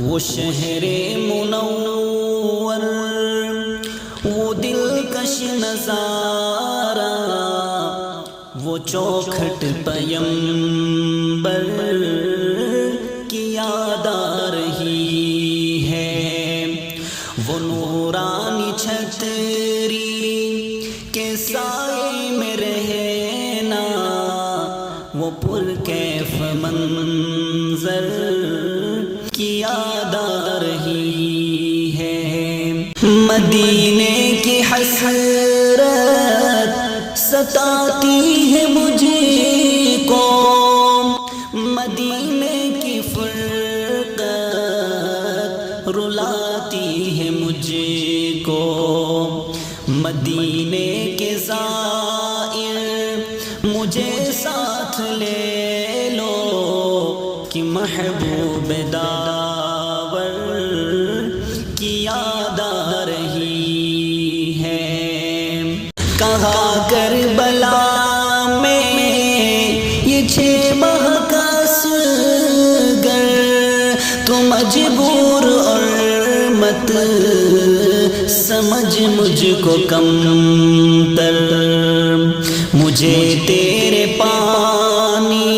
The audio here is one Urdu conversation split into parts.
وہ شہر منور، وہ دلکش نظارہ، وہ چوکھٹ پیمبر کی یاد آ رہی ہے، وہ نورانی چھتری کے سائے میں رہنا، وہ پرکیف منظر کی یاد آ رہی ہے۔ مدینے کی حسرت ستاتی ہے مجھے کو، مدینے کی فرقت رلاتی ہے مجھے کو، مدینے کے زائر مجھے ساتھ لے لو کہ محبوب داور کی یاد آ رہی ہے۔ کہا کربلا میں یہ 6 ماہ کا اصغر، تو مجبور اور مت سمجھ مجھ کو کم تر، مجھے تیرے پانی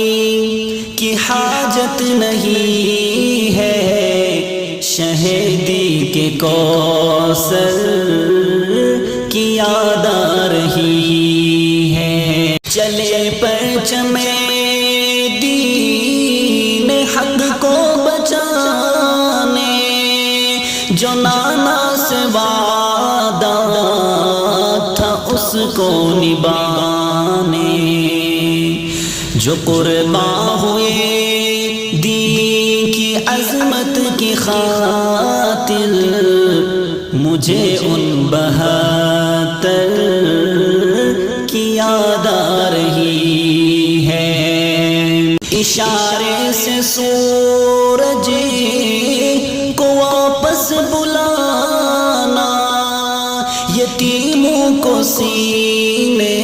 کی حاجت نہیں ہے، شہدی کے کوثر کی یاد آ رہی ہے۔ چلے پرچم دین حق کو بچانے، جو نانا سے وعدہ تھا اس کو نبھانے، جو قرباں ہوئے دین کی عظمت کی خاطر، مجھے ان 72 کی یاد آ رہی ہے۔ اشارے سے سورج کو واپس بلانا، یتیموں کو سینے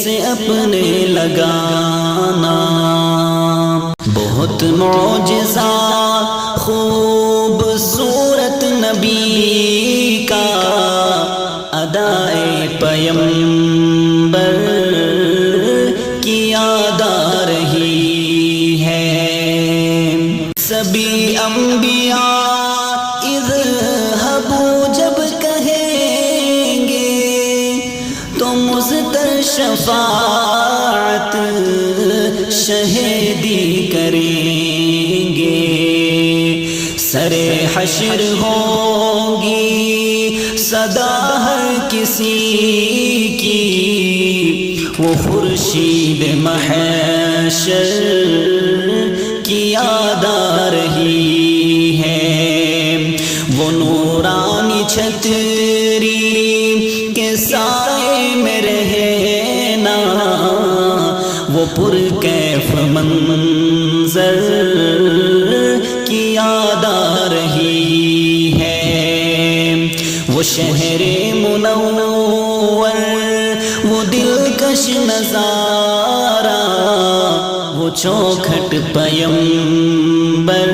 سے اپنے لگانا، بہت معجزہ خوبصورت نبی کا ادائے پیمبر کی یاد آ رہی ہے۔ سبھی انبیاء اذہبوا جب کہیں گے تو مزتر شفاعت شہیدی کریں گے، سرے حشر ہوگی صدا ہر کسی کی، وہ خورشید محشر کی یاد آ رہی ہے، وہ نورانی چھتری کے سائے میں رہنا، وہ پرکیف منظر کی یاد آ رہی ہے، وہ شہر منور، وہ دلکش نظارہ، وہ چوکھٹ پیمبر